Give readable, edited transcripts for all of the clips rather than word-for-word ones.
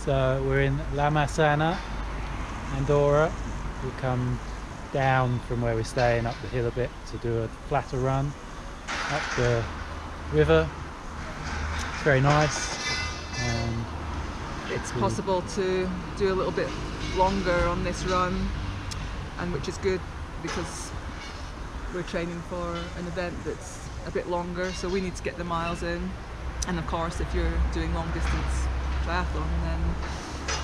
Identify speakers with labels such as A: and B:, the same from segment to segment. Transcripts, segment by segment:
A: So we're in Massana, Andorra. We come down from where we're staying up the hill a bit to do a flatter run up the river. It's very nice.
B: It's possible to do a little bit longer on this run, and which is good because we're training for an event that's a bit longer, so we need to get the miles in. And of course, if you're doing long distance triathlon, then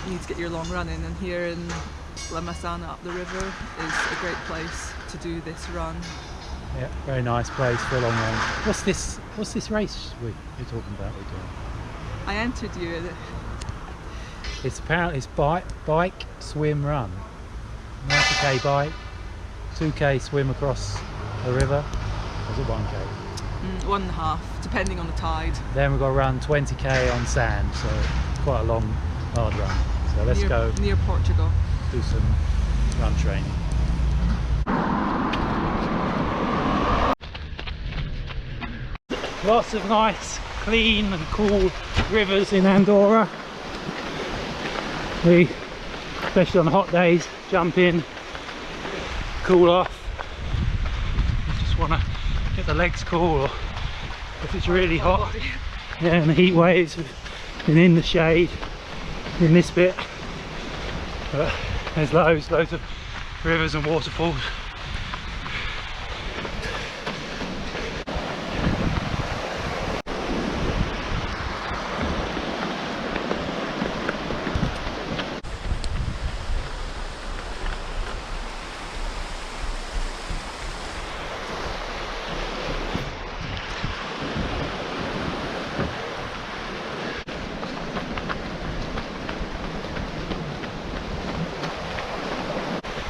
B: you need to get your long run in, and here in Massana up the river is a great place to do this run.
A: Yeah, very nice place for a long run. What's this race you're talking about we're doing?
B: I entered you in it.
A: It's apparently bike, swim, run. 90k bike, 2k swim across the river. Or is it 1k?
B: 1.5, depending on the tide.
A: Then we've got to run 20k on sand, so it's quite a long, hard run. So let's go
B: near Portugal.
A: Do some run training. Lots of nice, clean and cool rivers in Andorra. We, especially on the hot days, jump in, cool off. You just want to get the legs cool, or if it's really hot, yeah, and the heat waves have been in the shade in this bit. But there's loads of rivers and waterfalls.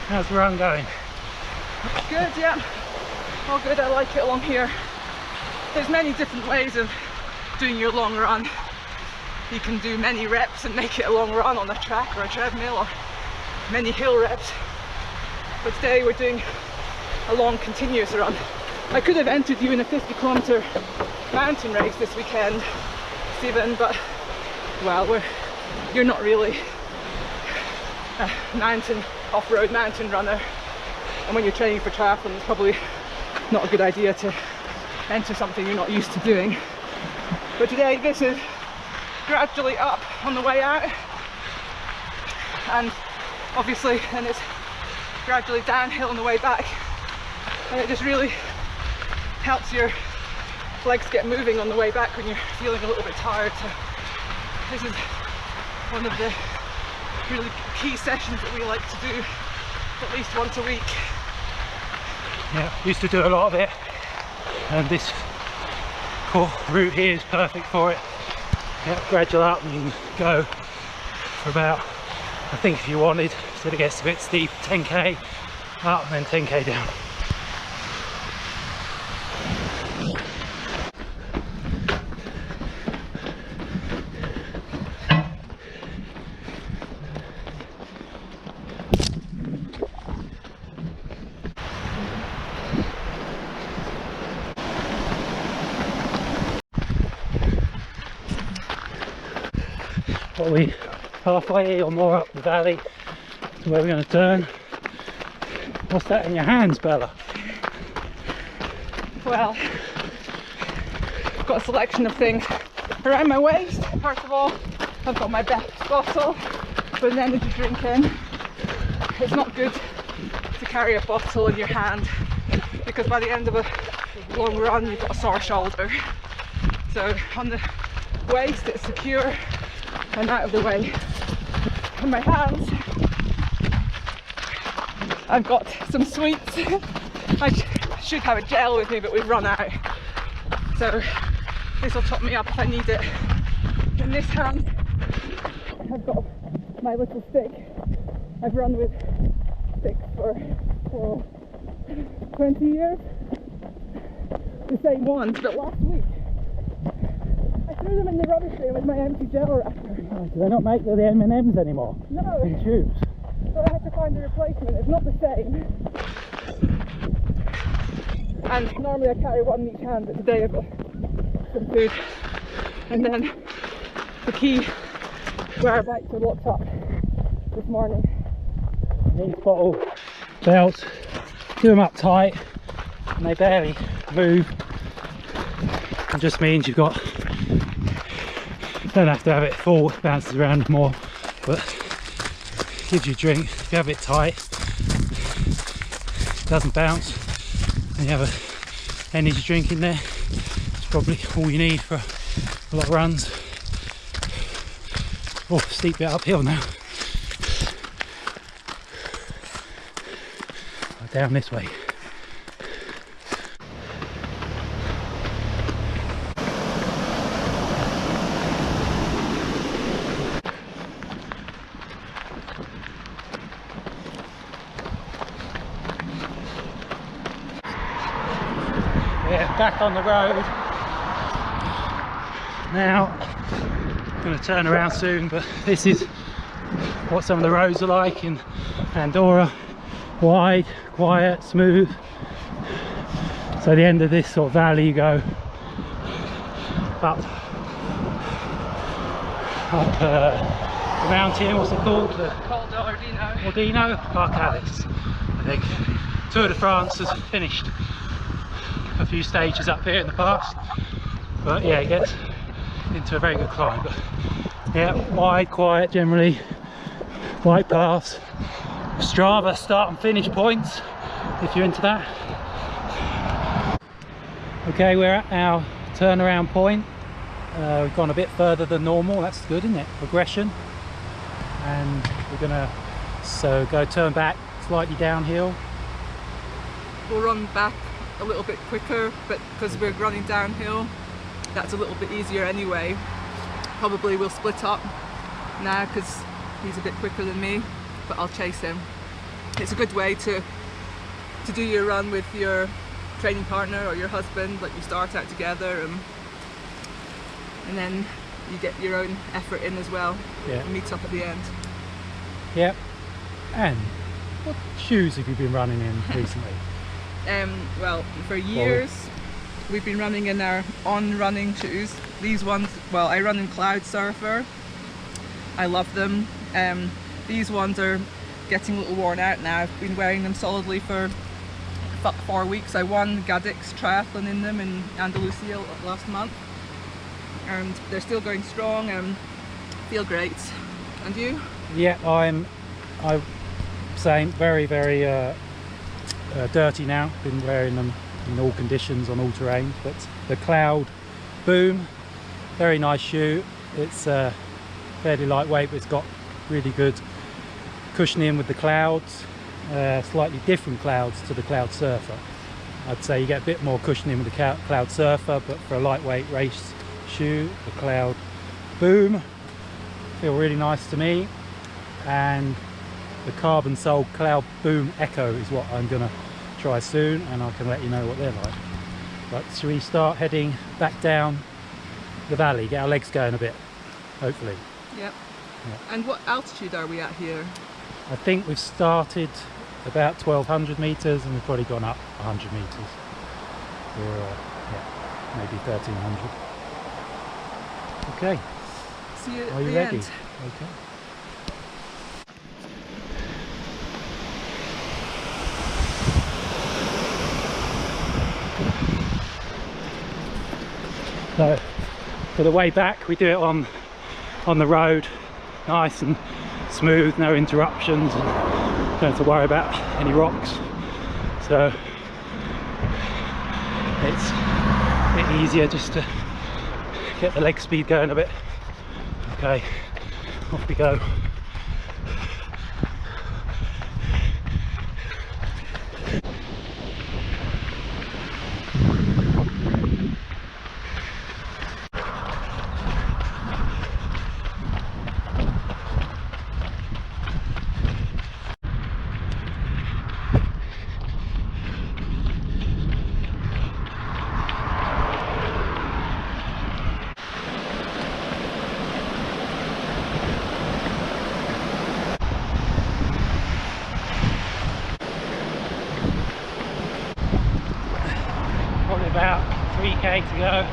A: How's the run going?
B: Good, yeah. All good, I like it along here. There's many different ways of doing your long run. You can do many reps and make it a long run on a track or a treadmill, or many hill reps. But today we're doing a long continuous run. I could have entered you in a 50-kilometer mountain race this weekend, Stephen, but well, you're not really a off-road mountain runner, and when you're training for triathlon, it's probably not a good idea to enter something you're not used to doing. But today this is gradually up on the way out, and obviously then it's gradually downhill on the way back, and it just really helps your legs get moving on the way back when you're feeling a little bit tired. So this is one of the really key sessions that we like to do at least once a week.
A: Yeah, used to do a lot of it, and this route here is perfect for it. Yeah, gradual up, and you can go for about, I think if you wanted, so it gets a bit steep, 10k up and then 10k down. Well, we halfway or more up the valley to where we're going to turn. What's that in your hands, Bella?
B: Well, I've got a selection of things around my waist. First of all, I've got my best bottle with an energy drink in. It's not good to carry a bottle in your hand because by the end of a long run you've got a sore shoulder. So on the waist it's secure and out of the way. In my hands I've got some sweets. I should have a gel with me, but we've run out, so this will top me up if I need it. In this hand I've got my little stick. I've run with sticks for 20 years, the same ones, but last week I threw them in the rubbish bin with my empty gel wrapper.
A: Oh, do they not make the M&Ms anymore?
B: No.
A: In tubes?
B: So I had to find a replacement. It's not the same. And normally I carry one in each hand, but today I've got some food. And then the key where our bikes are locked up this morning.
A: These bottle belts, do them up tight and they barely move. It just means you've got, don't have to have it full, it bounces around more, but gives you a drink. If you have it tight, it doesn't bounce, and you have a energy drink in there, it's probably all you need for a lot of runs. Oh, steep bit uphill now. Down this way. Yeah, back on the road. Now, I'm going to turn around soon, but this is what some of the roads are like in Andorra. Wide, quiet, smooth. So the end of this sort of valley you go up the mountain, what's it called?
B: Called Ordino.
A: Ordino? Parcalis, I think. Tour de France has finished a few stages up here in the past, but yeah, it gets into a very good climb. But yeah, wide, quiet generally, white paths. Strava start and finish points if you're into that. Okay, we're at our turnaround point. We've gone a bit further than normal. That's good, isn't it? Progression. And we're gonna go turn back slightly downhill.
B: We'll run back a little bit quicker, but because we're running downhill, that's a little bit easier anyway. Probably we'll split up now because he's a bit quicker than me, but I'll chase him. It's a good way to do your run with your training partner or your husband, like you start out together and then you get your own effort in as well.
A: Yeah.
B: And meet up at the end.
A: Yep. And what shoes have you been running in recently?
B: Well, for years we've been running in our on-running shoes. These ones, well, I run in Cloud Surfer. I love them. These ones are getting a little worn out now. I've been wearing them solidly for 4 weeks. I won Gadix Triathlon in them in Andalusia last month, and they're still going strong and feel great. And you?
A: Yeah, I'm same, very dirty now. Been wearing them in all conditions on all terrain, but the Cloud Boom, very nice shoe. It's fairly lightweight, but it's got really good cushioning with the clouds, slightly different clouds to the Cloud Surfer. I'd say you get a bit more cushioning with the Cloud Surfer, but for a lightweight race shoe, the Cloud Boom feel really nice to me. And the carbon sole Cloud Boom Echo is what I'm gonna try soon, and I can let you know what they're like. But should we start heading back down the valley, get our legs going a bit, hopefully?
B: Yep. And what altitude are we at here?
A: I think we've started about 1200 meters and we've probably gone up 100 meters, or yeah, maybe 1300. Okay.
B: See you at
A: Are you
B: the
A: ready?
B: end.
A: Okay. So for the way back we do it on the road, nice and smooth, no interruptions, and don't have to worry about any rocks, so it's a bit easier just to get the leg speed going a bit. Okay, off we go. Probably about 3k to go.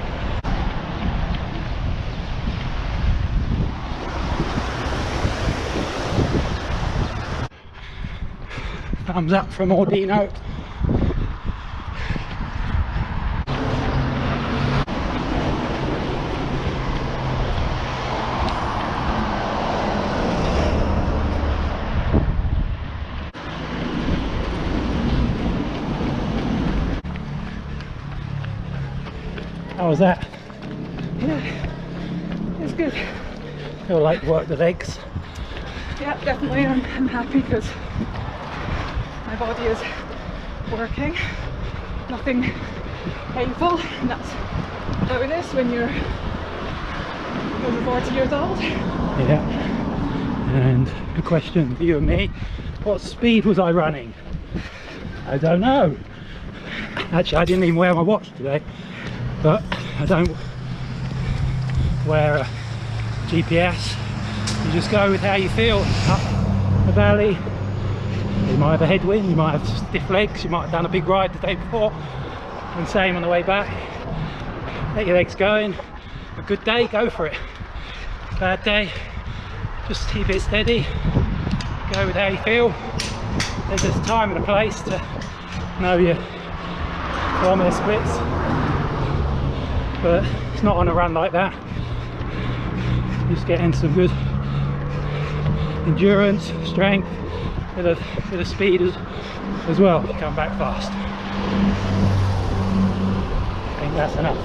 A: thumbs up from Ordino. How was that?
B: Yeah, it's good.
A: Feel like work the legs?
B: Yeah, definitely. I'm happy because my body is working. Nothing painful, and that's a bonus when you're over 40 years old.
A: Yeah. And a question for you and me: what speed was I running? I don't know. Actually, I didn't even wear my watch today, but I don't wear a GPS. You just go with how you feel. Up the valley, you might have a headwind, you might have stiff legs, you might have done a big ride the day before, and same on the way back. Let your legs going. A good day, go for it. Bad day, just keep it steady. Go with how you feel. There's a time and a place to know your kilometre splits, but it's not on a run like that. Just getting some good endurance, strength, bit of speed as well. Come back fast. I think that's enough.